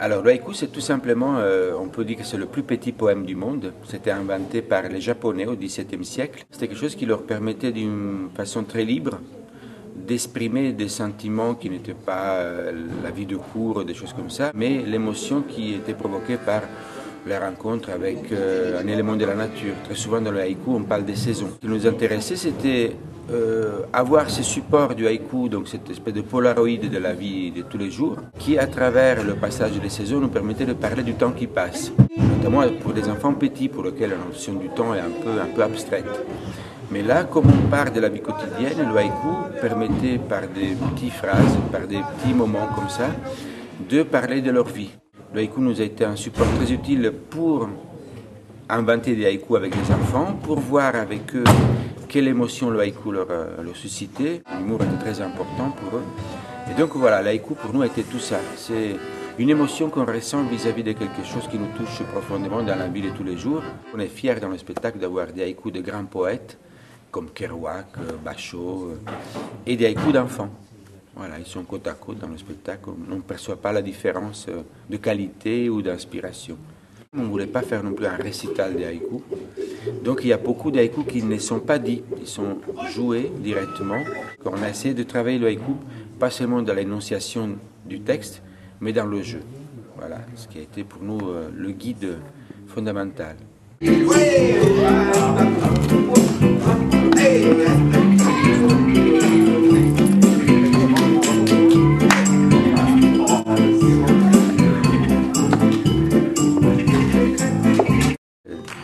Alors, le haïku, c'est tout simplement, on peut dire que c'est le plus petit poème du monde. C'était inventé par les Japonais au XVIIe siècle. C'était quelque chose qui leur permettait d'une façon très libre d'exprimer des sentiments qui n'étaient pas la vie de cour, des choses comme ça, mais l'émotion qui était provoquée par la rencontre avec un élément de la nature. Très souvent dans le haïku, on parle des saisons. Ce qui nous intéressait, c'était avoir ce support du haïku, donc cette espèce de polaroid de la vie de tous les jours, qui à travers le passage des saisons nous permettait de parler du temps qui passe, notamment pour des enfants petits pour lesquels la notion du temps est un peu abstraite. Mais là, comme on part de la vie quotidienne, le haïku permettait par des petites phrases, par des petits moments comme ça, de parler de leur vie. Le haïku nous a été un support très utile pour inventer des haïkus avec les enfants, pour voir avec eux quelle émotion le haïku leur suscitait. L'humour était très important pour eux. Et donc voilà, l'haïku pour nous a été tout ça. C'est une émotion qu'on ressent vis-à-vis de quelque chose qui nous touche profondément dans la vie de tous les jours. On est fiers dans le spectacle d'avoir des haïkus de grands poètes comme Kerouac, Bachot et des haïkus d'enfants. Voilà, ils sont côte à côte dans le spectacle. On ne perçoit pas la différence de qualité ou d'inspiration. On ne voulait pas faire non plus un récital des haïkus. Donc il y a beaucoup d'haïkus qui ne sont pas dits, ils sont joués directement. On a essayé de travailler le haïku, pas seulement dans l'énonciation du texte, mais dans le jeu. Voilà, ce qui a été pour nous le guide fondamental.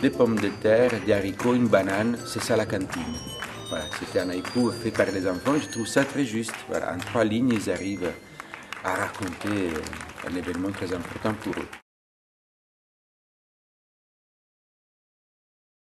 Des pommes de terre, des haricots, une banane, c'est ça la cantine. Voilà, c'était un haïku fait par les enfants et je trouve ça très juste. Voilà, en 3 lignes, ils arrivent à raconter un événement très important pour eux.